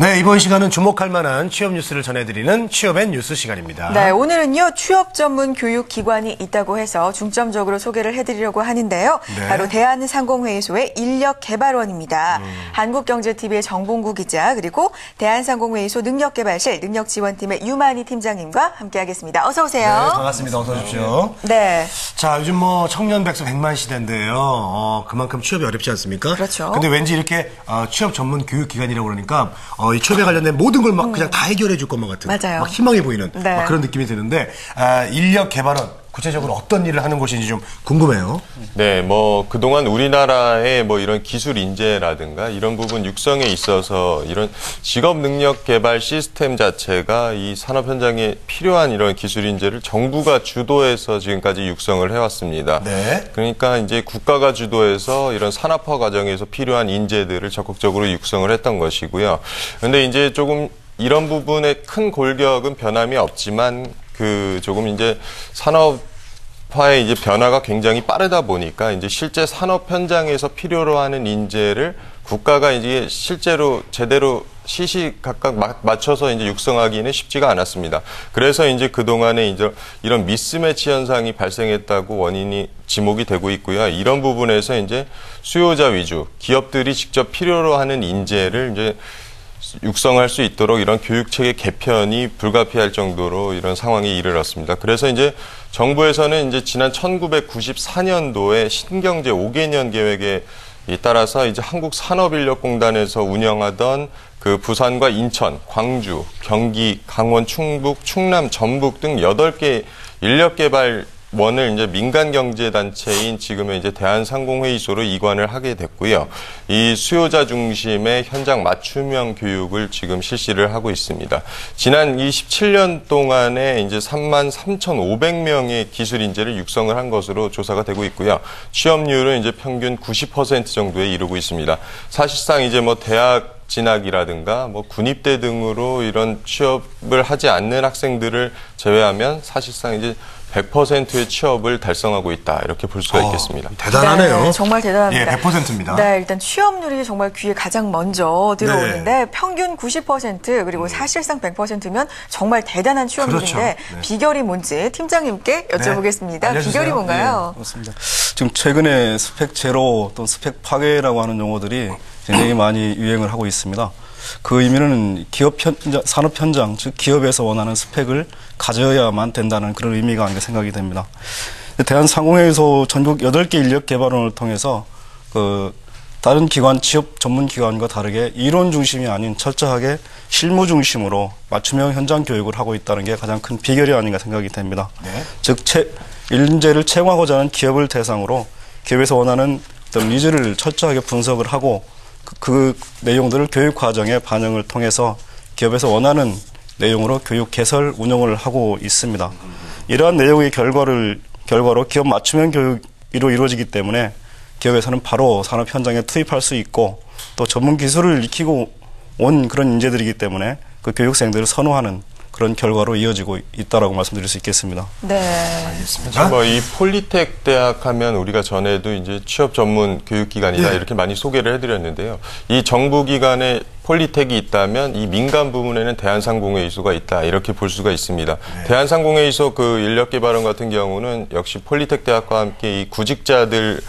네, 이번 시간은 주목할 만한 취업 뉴스를 전해드리는 취업앤 뉴스 시간입니다. 네, 오늘은요, 취업 전문 교육 기관이 있다고 해서 중점적으로 소개를 해드리려고 하는데요. 네. 바로 대한상공회의소의 인력개발원입니다. 한국경제TV의 정봉구 기자, 그리고 대한상공회의소 능력개발실 능력지원팀의 유만희 팀장님과 함께하겠습니다. 어서 오세요. 네, 반갑습니다. 어서 오십시오. 네. 자, 요즘 청년 백수 백만 시대인데요. 그만큼 취업이 어렵지 않습니까? 그렇죠. 근데 왠지 이렇게 취업 전문 교육 기관이라고 그러니까 이 취업에 관련된 모든 걸 막 그냥 다 해결해 줄 것만 같은 맞아요. 막 희망이 보이는 네. 막 그런 느낌이 드는데 인력개발원 구체적으로 어떤 일을 하는 곳인지 좀 궁금해요. 네, 그동안 우리나라의 이런 기술 인재라든가 이런 부분 육성에 있어서 이런 직업 능력 개발 시스템 자체가 이 산업 현장에 필요한 이런 기술 인재를 정부가 주도해서 지금까지 육성을 해왔습니다. 네. 그러니까 이제 국가가 주도해서 이런 산업화 과정에서 필요한 인재들을 적극적으로 육성을 했던 것이고요. 그런데 이제 조금 이런 부분에 큰 골격은 변함이 없지만 조금 이제 산업화의 이제 변화가 굉장히 빠르다 보니까 이제 실제 산업 현장에서 필요로 하는 인재를 국가가 이제 실제로 제대로 시시각각 맞춰서 이제 육성하기는 쉽지가 않았습니다. 그래서 이제 그동안에 이제 이런 미스매치 현상이 발생했다고 원인이 지목이 되고 있고요. 이런 부분에서 이제 수요자 위주, 기업들이 직접 필요로 하는 인재를 이제 육성할 수 있도록 이런 교육체계 개편이 불가피할 정도로 이런 상황에 이르렀습니다. 그래서 이제 정부에서는 이제 지난 1994년도에 신경제 5개년 계획에 따라서 이제 한국산업인력공단에서 운영하던 부산과 인천, 광주, 경기, 강원, 충북, 충남, 전북 등 8개 인력개발원을 이제 민간경제단체인 지금의 이제 대한상공회의소로 이관을 하게 됐고요. 이 수요자 중심의 현장 맞춤형 교육을 지금 실시를 하고 있습니다. 지난 27년 동안에 이제 33,500명의 기술 인재를 육성을 한 것으로 조사가 되고 있고요. 취업률은 이제 평균 90% 정도에 이르고 있습니다. 사실상 이제 대학 진학이라든가 군입대 등으로 이런 취업을 하지 않는 학생들을 제외하면 사실상 이제 100%의 취업을 달성하고 있다. 이렇게 볼 수가 있겠습니다. 대단하네요. 네, 정말 대단합니다. 예, 100%입니다. 네, 일단 취업률이 정말 귀에 가장 먼저 들어오는데 네. 평균 90% 그리고 사실상 100%면 정말 대단한 취업률인데 그렇죠. 네. 비결이 뭔지 팀장님께 여쭤보겠습니다. 알려주세요. 비결이 뭔가요? 그렇습니다. 지금 최근에 스펙 제로 또는 스펙 파괴라고 하는 용어들이 굉장히 많이 유행을 하고 있습니다. 그 의미는 산업 현장, 즉 기업에서 원하는 스펙을 가져야만 된다는 그런 의미가 아닌가 생각이 됩니다. 대한상공회의소 전국 8개 인력개발원을 통해서 다른 기관, 취업 전문 기관과 다르게 이론 중심이 아닌 철저하게 실무 중심으로 맞춤형 현장 교육을 하고 있다는 게 가장 큰 비결이 아닌가 생각이 됩니다. 네. 즉, 인재를 채용하고자 하는 기업을 대상으로 기업에서 원하는 어떤 니즈를 철저하게 분석을 하고 그 내용들을 교육 과정에 반영을 통해서 기업에서 원하는 내용으로 교육 개설 운영을 하고 있습니다. 이러한 내용의 결과로 기업 맞춤형 교육으로 이루어지기 때문에 기업에서는 바로 산업 현장에 투입할 수 있고 또 전문 기술을 익히고 온 그런 인재들이기 때문에 그 교육생들을 선호하는 그런 결과로 이어지고 있다라고 말씀드릴 수 있겠습니다. 네. 알겠습니다. 이 폴리텍 대학 하면 우리가 전에도 이제 취업 전문 교육기관이다 이렇게 많이 소개를 해드렸는데요. 이 정부기관에 폴리텍이 있다면 이 민간 부문에는 대한상공회의소가 있다 이렇게 볼 수가 있습니다. 네. 대한상공회의소 인력개발원 같은 경우는 역시 폴리텍 대학과 함께 이 구직자들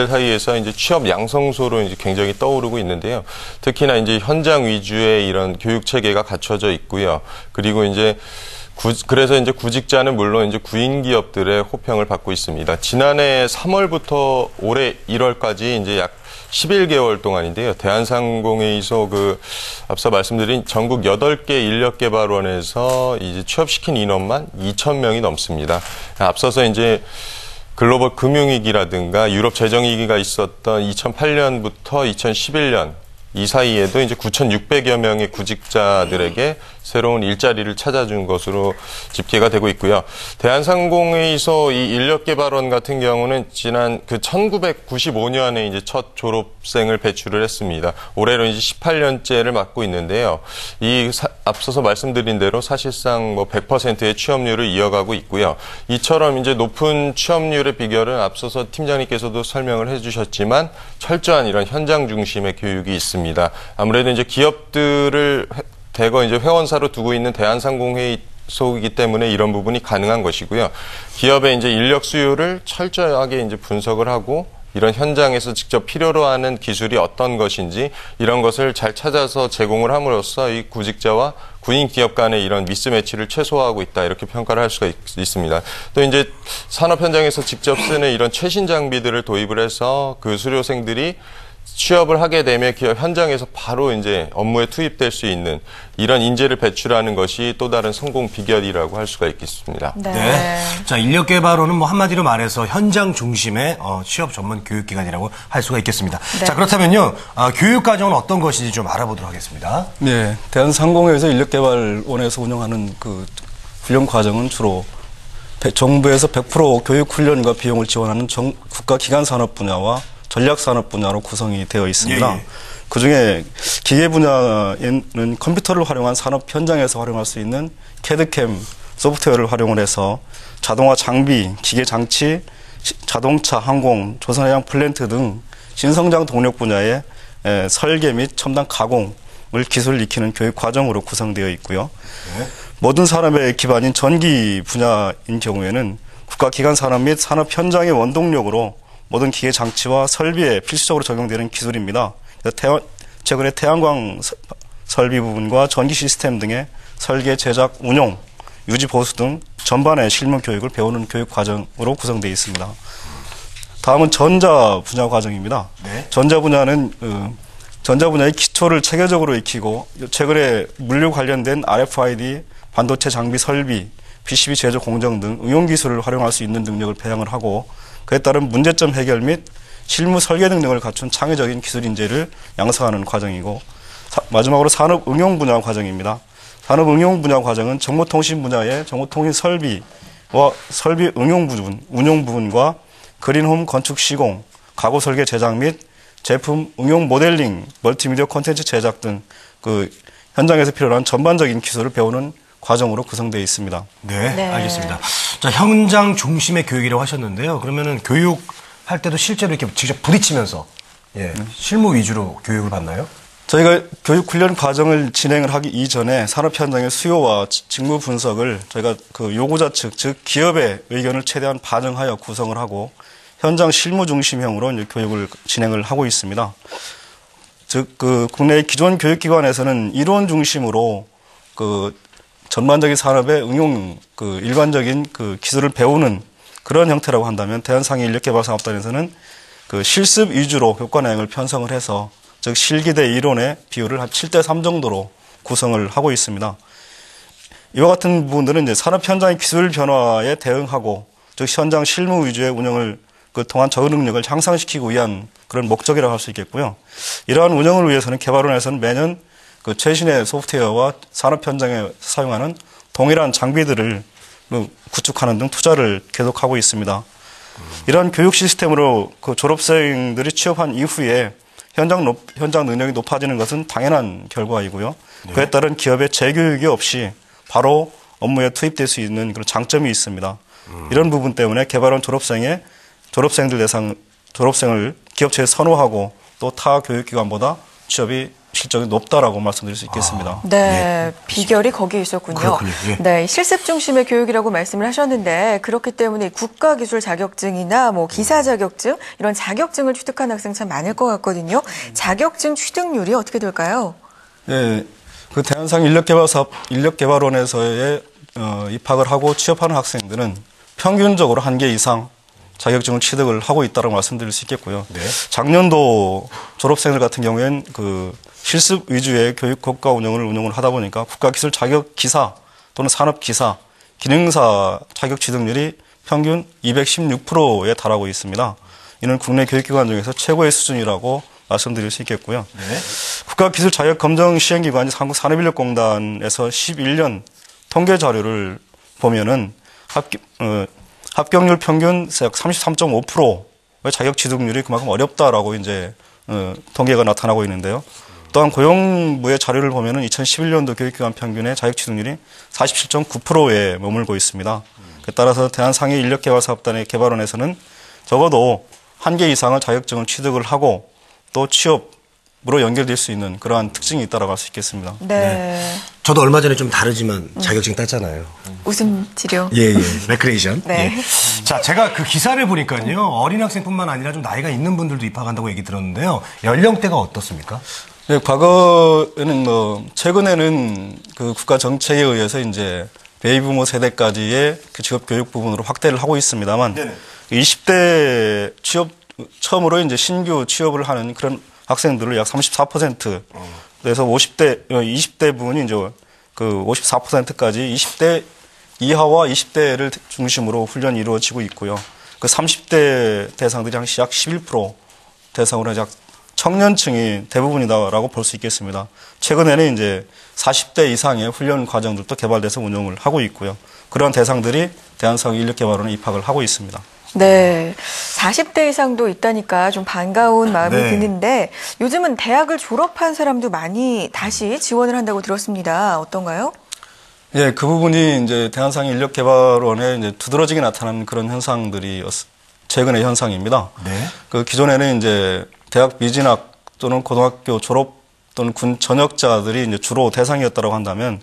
사이에서 이제 취업 양성소로 이제 굉장히 떠오르고 있는데요. 특히나 이제 현장 위주의 이런 교육 체계가 갖춰져 있고요. 그리고 이제 그래서 이제 구직자는 물론 이제 구인 기업들의 호평을 받고 있습니다. 지난해 3월부터 올해 1월까지 이제 약 11개월 동안인데요. 대한상공회의소 앞서 말씀드린 전국 8개 인력개발원에서 이제 취업시킨 인원만 2,000명이 넘습니다. 앞서서 이제 글로벌 금융위기라든가 유럽 재정위기가 있었던 2008년부터 2011년 이 사이에도 이제 9,600여 명의 구직자들에게 새로운 일자리를 찾아준 것으로 집계가 되고 있고요. 대한상공회에서 이 인력개발원 같은 경우는 지난 1995년에 이제 첫 졸업생을 배출을 했습니다. 올해로 이제 18년째를 맡고 있는데요. 앞서서 말씀드린 대로 사실상 100%의 취업률을 이어가고 있고요. 이처럼 이제 높은 취업률의 비결은 앞서서 팀장님께서도 설명을 해주셨지만 철저한 이런 현장 중심의 교육이 있습니다. 아무래도 이제 기업들을 대거 이제 회원사로 두고 있는 대한상공회의 소이기 때문에 이런 부분이 가능한 것이고요. 기업의 이제 인력 수요를 철저하게 이제 분석을 하고 이런 현장에서 직접 필요로 하는 기술이 어떤 것인지 이런 것을 잘 찾아서 제공을 함으로써 이 구직자와 군인 기업 간의 이런 미스매치를 최소화하고 있다 이렇게 평가를 할 수가 있습니다. 또 이제 산업 현장에서 직접 쓰는 이런 최신 장비들을 도입을 해서 그 수료생들이 취업을 하게 되면 기업 현장에서 바로 이제 업무에 투입될 수 있는 이런 인재를 배출하는 것이 또 다른 성공 비결이라고 할 수가 있겠습니다. 네. 자, 인력개발원은 한마디로 말해서 현장 중심의 취업 전문 교육기관이라고 할 수가 있겠습니다. 네. 자, 그렇다면요, 교육과정은 어떤 것인지 좀 알아보도록 하겠습니다. 네, 대한상공회에서 인력개발원에서 운영하는 그 훈련 과정은 주로 정부에서 100% 교육 훈련과 비용을 지원하는 국가기관 산업 분야와 전략 산업 분야로 구성이 되어 있습니다. 예. 그중에 기계 분야에는 컴퓨터를 활용한 산업 현장에서 활용할 수 있는 캐드캠 소프트웨어를 활용을 해서 자동화 장비, 기계 장치, 자동차, 항공, 조선해양 플랜트 등 신성장 동력 분야의 설계 및 첨단 가공을 기술 익히는 교육 과정으로 구성되어 있고요. 네. 모든 산업의 기반인 전기 분야인 경우에는 국가기관 산업 및 산업 현장의 원동력으로 모든 기계 장치와 설비에 필수적으로 적용되는 기술입니다. 최근에 태양광 설비 부분과 전기 시스템 등의 설계, 제작, 운용, 유지, 보수 등 전반의 실무 교육을 배우는 교육 과정으로 구성되어 있습니다. 다음은 전자 분야 과정입니다. 네. 전자 분야는 전자 분야의 기초를 체계적으로 익히고 최근에 물류 관련된 RFID, 반도체 장비 설비, PCB 제조 공정 등 응용 기술을 활용할 수 있는 능력을培養을 하고 그에 따른 문제점 해결 및 실무 설계 능력을 갖춘 창의적인 기술 인재를 양성하는 과정이고 마지막으로 산업 응용 분야 과정입니다. 산업 응용 분야 과정은 정보통신 분야의 정보통신 설비와 설비 응용 부분, 운용 부분과 그린홈 건축 시공, 가구 설계 제작 및 제품 응용 모델링, 멀티미디어 콘텐츠 제작 등 그 현장에서 필요한 전반적인 기술을 배우는 과정으로 구성되어 있습니다. 네, 네. 알겠습니다. 자, 현장 중심의 교육이라고 하셨는데요. 그러면은 교육할 때도 실제로 이렇게 직접 부딪히면서 실무 위주로 교육을 받나요? 저희가 교육 훈련 과정을 진행을 하기 이전에 산업 현장의 수요와 직무 분석을 저희가 그 요구자 측, 즉 기업의 의견을 최대한 반영하여 구성을 하고 현장 실무 중심형으로 이제 교육을 진행을 하고 있습니다. 즉 그 국내의 기존 교육기관에서는 이론 중심으로 그 전반적인 산업의 응용, 그 일반적인 그 기술을 배우는 그런 형태라고 한다면 대한상해 인력개발사업단에서는 그 실습 위주로 교과 내용을 편성을 해서 즉 실기 대 이론의 비율을 한 7대 3 정도로 구성을 하고 있습니다. 이와 같은 부분들은 이제 산업 현장의 기술 변화에 대응하고 즉 현장 실무 위주의 운영을 그 통한 적응 능력을 향상시키기 위한 그런 목적이라고 할 수 있겠고요. 이러한 운영을 위해서는 개발원에서는 매년 그 최신의 소프트웨어와 산업 현장에 사용하는 동일한 장비들을 구축하는 등 투자를 계속하고 있습니다. 이러한 교육 시스템으로 그 졸업생들이 취업한 이후에 현장 능력이 높아지는 것은 당연한 결과이고요. 네. 그에 따른 기업의 재교육이 없이 바로 업무에 투입될 수 있는 그런 장점이 있습니다. 이런 부분 때문에 개발원 졸업생을 기업체에 선호하고 또 타 교육기관보다 취업이 실적이 높다라고 말씀드릴 수 있겠습니다. 네, 비결이 거기에 있었군요. 그렇군요. 예. 네, 실습 중심의 교육이라고 말씀을 하셨는데 그렇기 때문에 국가기술 자격증이나 뭐 기사 자격증 이런 자격증을 취득한 학생 참 많을 것 같거든요. 자격증 취득률이 어떻게 될까요? 네, 그 대한상 인력개발원에서의 입학을 하고 취업하는 학생들은 평균적으로 1개 이상 자격증을 취득을 하고 있다고 말씀드릴 수 있겠고요. 네. 작년도 졸업생들 같은 경우에는 그 실습 위주의 교육 교과 운영을 하다 보니까 국가기술 자격 기사 또는 산업 기사, 기능사 자격 취득률이 평균 216%에 달하고 있습니다. 이는 국내 교육기관 중에서 최고의 수준이라고 말씀드릴 수 있겠고요. 네. 국가기술자격검정시행기관이 한국산업인력공단에서 11년 통계 자료를 보면은 합격률 평균 33.5%의 자격 취득률이 그만큼 어렵다라고 이제 통계가 나타나고 있는데요. 또한 고용부의 자료를 보면은 2011년도 교육기관 평균의 자격 취득률이 47.9%에 머물고 있습니다. 따라서 대한상해인력개발사업단의 개발원에서는 적어도 한 개 이상의 자격증을 취득을 하고 또 취업으로 연결될 수 있는 그러한 특징이 있다라고 할 수 있겠습니다. 네. 저도 얼마 전에 좀 다르지만 자격증 땄잖아요. 웃음 치료. 예. 레크레이션. 네. 예. 자, 제가 그 기사를 보니까요. 어린 학생뿐만 아니라 좀 나이가 있는 분들도 입학한다고 얘기 들었는데요. 연령대가 어떻습니까? 네, 과거에는 최근에는 그 국가 정책에 의해서 이제 베이비부모 세대까지의 그 직업 교육 부분으로 확대를 하고 있습니다만, 네네. 20대 처음으로 이제 신규 취업을 하는 그런 학생들을 약 34%, 그래서 20대 부분이 이제 그 54%까지 20대 이하와 20대를 중심으로 훈련이 이루어지고 있고요. 그 30대 대상들이 약 11% 대상으로 약 청년층이 대부분이다라고 볼 수 있겠습니다. 최근에는 이제 40대 이상의 훈련 과정들도 개발돼서 운영을 하고 있고요. 그런 대상들이 대한상해인력개발원에 입학을 하고 있습니다. 네. 40대 이상도 있다니까 좀 반가운 마음이 네. 드는데 요즘은 대학을 졸업한 사람도 많이 다시 지원을 한다고 들었습니다. 어떤가요? 예, 그 부분이 이제 대한상해인력개발원에 이제 두드러지게 나타난 그런 현상들이 최근의 현상입니다. 네. 그 기존에는 이제 대학 미진학 또는 고등학교 졸업 또는 군 전역자들이 이제 주로 대상이었다고 한다면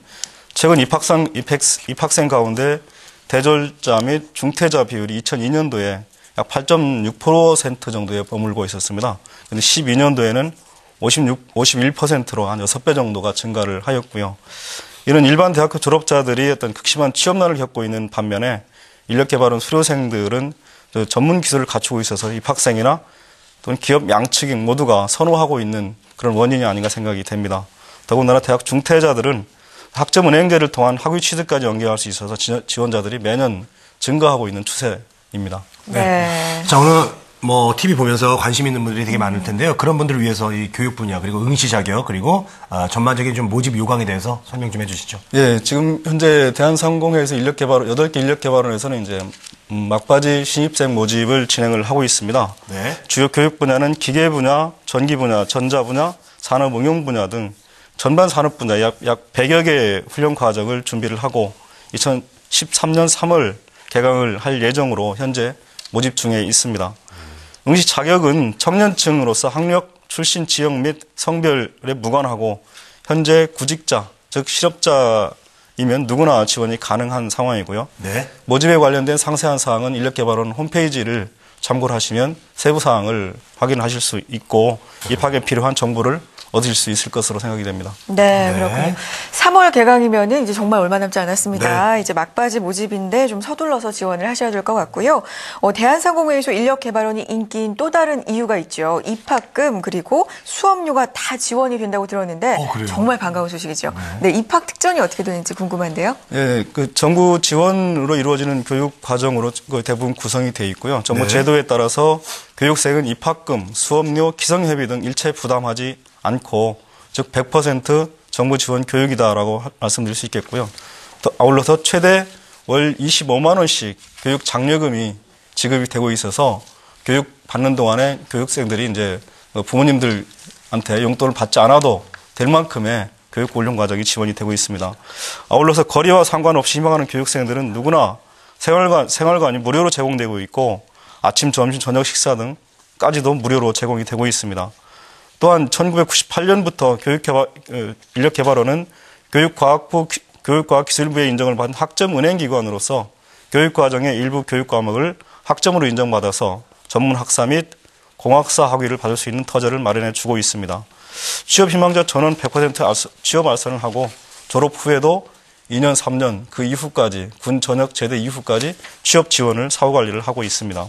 최근 입학생 가운데 대졸자 및 중퇴자 비율이 2002년도에 약 8.6% 정도에 머물고 있었습니다. 그런데 12년도에는 51%로 한 6배 정도가 증가를 하였고요. 이런 일반 대학교 졸업자들이 어떤 극심한 취업난을 겪고 있는 반면에 인력개발원 수료생들은 전문 기술을 갖추고 있어서 입학생이나 또는 기업 양측 모두가 선호하고 있는 그런 원인이 아닌가 생각이 됩니다. 더군다나 대학 중퇴자들은 학점 은행제를 통한 학위 취득까지 연계할 수 있어서 지원자들이 매년 증가하고 있는 추세입니다. 네. 자, 오늘 TV 보면서 관심 있는 분들이 되게 많을 텐데요. 그런 분들을 위해서 이 교육 분야 그리고 응시 자격 그리고 전반적인 좀 모집 요강에 대해서 설명 좀 해주시죠. 예, 지금 현재 대한상공회에서 8개 인력개발원에서는 이제 막바지 신입생 모집을 진행을 하고 있습니다. 네. 주요 교육 분야는 기계 분야, 전기 분야, 전자 분야, 산업 응용 분야 등 전반 산업 분야 약 100여 개의 훈련 과정을 준비를 하고 2013년 3월 개강을 할 예정으로 현재 모집 중에 있습니다. 응시 자격은 청년층으로서 학력, 출신 지역 및 성별에 무관하고 현재 구직자, 즉 실업자이면 누구나 지원이 가능한 상황이고요. 네. 모집에 관련된 상세한 사항은 인력개발원 홈페이지를 참고를 하시면 세부 사항을 확인하실 수 있고 입학에 필요한 정보를 얻으실 수 있을 것으로 생각이 됩니다. 네, 네. 그렇군요. 3월 개강이면은 이제 정말 얼마 남지 않았습니다. 네. 이제 막바지 모집인데 좀 서둘러서 지원을 하셔야 될 것 같고요. 대한상공회의소 인력개발원이 인기인 또 다른 이유가 있죠. 입학금 그리고 수업료가 다 지원이 된다고 들었는데 그래요? 정말 반가운 소식이죠. 네, 입학 특전이 어떻게 되는지 궁금한데요. 예, 그 정부 지원으로 이루어지는 교육 과정으로 거의 대부분 구성이 되어 있고요. 정부 네. 제도에 따라서 교육생은 입학금, 수업료, 기성회비 등 일체 부담하지 않고 즉 100% 정부 지원 교육이다라고 말씀드릴 수 있겠고요. 또 아울러서 최대 월 25만 원씩 교육 장려금이 지급이 되고 있어서 교육 받는 동안에 교육생들이 이제 부모님들한테 용돈을 받지 않아도 될 만큼의 교육 훈련 과정이 지원이 되고 있습니다. 아울러서 거리와 상관없이 희망하는 교육생들은 누구나 생활관이 무료로 제공되고 있고 아침, 점심, 저녁 식사 등까지도 무료로 제공이 되고 있습니다. 또한 1998년부터 인력개발원은 교육과학부 교육과학기술부의 인정을 받은 학점은행기관으로서 교육과정의 일부 교육과목을 학점으로 인정받아서 전문학사 및 공학사 학위를 받을 수 있는 터전을 마련해 주고 있습니다. 취업 희망자 전원 100% 취업 알선을 하고 졸업 후에도 2년, 3년 그 이후까지 군 전역 제대 이후까지 취업 지원을 사후 관리를 하고 있습니다.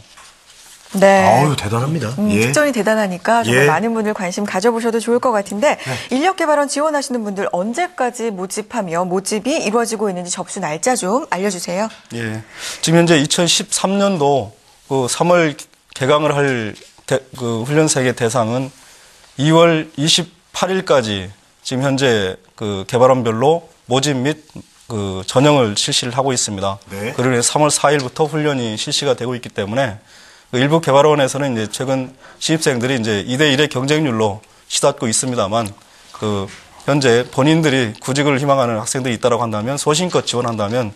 네. 아유, 대단합니다. 예. 특전이 대단하니까 정말 예. 많은 분들 관심 가져보셔도 좋을 것 같은데 인력개발원 지원하시는 분들 언제까지 모집하며 모집이 이루어지고 있는지 접수 날짜 좀 알려주세요. 예. 지금 현재 2013년도 그 3월 개강을 할 그 훈련생의 대상은 2월 28일까지 지금 현재 그 개발원별로 모집 및 그 전형을 실시를 하고 있습니다. 네. 그리고 3월 4일부터 훈련이 실시가 되고 있기 때문에 그 일부 개발원에서는 이제 최근 신입생들이 이제 2대1의 경쟁률로 치닫고 있습니다만 그 현재 본인들이 구직을 희망하는 학생들이 있다라고 한다면 소신껏 지원한다면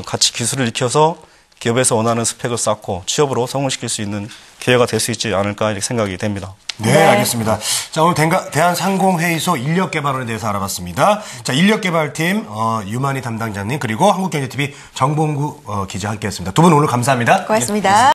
같이 기술을 익혀서 기업에서 원하는 스펙을 쌓고 취업으로 성공시킬 수 있는 기회가 될 수 있지 않을까 이렇게 생각이 됩니다. 네, 알겠습니다. 자, 오늘 대한상공회의소 인력개발원에 대해서 알아봤습니다. 자, 인력개발팀 유만희 담당자님 그리고 한국경제TV 정봉구 기자 함께했습니다. 두 분 오늘 감사합니다. 고맙습니다.